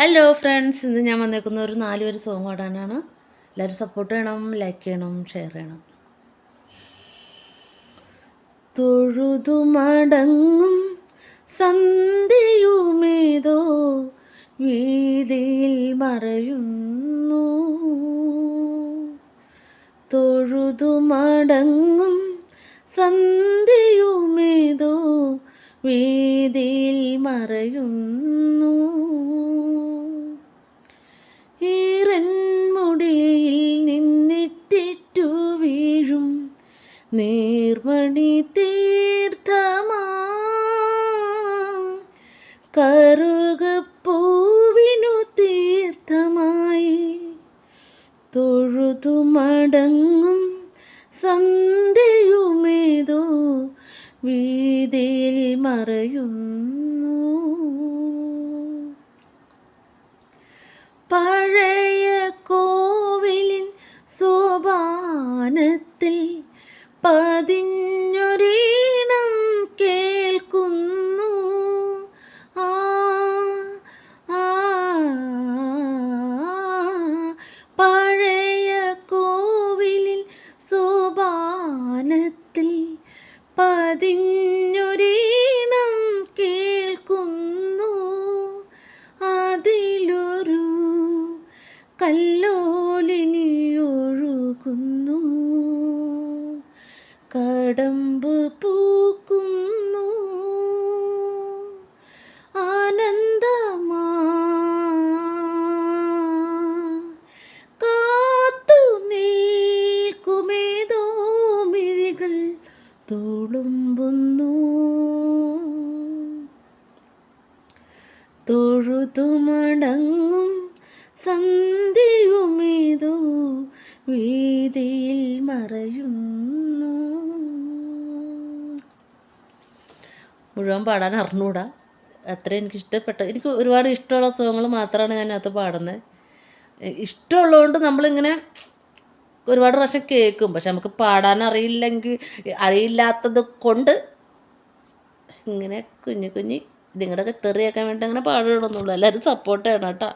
Hello friends, ഇന്ന് ഞാൻ വന്നേക്കുന്ന ഒരു 4 വരി സോങ് പാടാനാണ്. എല്ലാവരും സപ്പോർട്ട് ചെയ്യണം, ലൈക്ക് ചെയ്യണം, ഷെയർ ചെയ്യണം. തൊഴുതു മടങ്ങും സന്ധ്യയുമേതോ വീതിയിൽ മറയുന്നു. തൊഴുതു മടങ്ങും സന്ധ്യയുമേതോ വീതിയിൽ മറയുന്നു. ഈറൻമുടിയിൽ നിന്നിട്ടിറ്റു വീഴും നീർമണി തീർത്ഥമാ കറുകപ്പൂവിനു തീർത്ഥമായി തൊഴുതു മടങ്ങും സന്ധ്യയുമേതോ വീതിയിൽ മറയുന്നു. പഴയ കോവിലിൻ സോപാനത്തിൽ പതിഞ്ഞൊരീണം കേൾക്കുന്നു. ആ ആ പഴയ കോവിലിൻ സോപാനത്തിൽ പതിഞ്ഞൊരീണം കേൾക്കുന്നു. അതിലൊരു കല്ലോലിനിയൊഴുകുന്നു, കടമ്പ് പൂക്കുന്നു. ആനന്ദമാ കാത്തു നിൽക്കുമേതോ മിഴികൾ തുളുമ്പുന്നു. തൊഴുതു മടങ്ങും സന്ധ്യയുമേതോ വീതിയിൽ മറയുന്നു. മുഴുവൻ പാടാൻ അറിഞ്ഞൂടാ, അത്ര എനിക്കിഷ്ടപ്പെട്ട, എനിക്ക് ഒരുപാട് ഇഷ്ടമുള്ള സോങ്ങുകൾ മാത്രമാണ് ഞാൻ അതിനകത്ത് പാടുന്നത്. ഇഷ്ടമുള്ളതുകൊണ്ട് നമ്മളിങ്ങനെ ഒരുപാട് പ്രാവശ്യം കേൾക്കും. പക്ഷെ നമുക്ക് പാടാൻ അറിയില്ലാത്തത് കൊണ്ട് ഇങ്ങനെ കുഞ്ഞു ഇതിങ്ങടെയൊക്കെ തെറിയാക്കാൻ വേണ്ടി അങ്ങനെ പാടുകയാണെന്നുള്ളൂ. എല്ലാവരും സപ്പോർട്ട് ചെയ്യണം കേട്ടോ.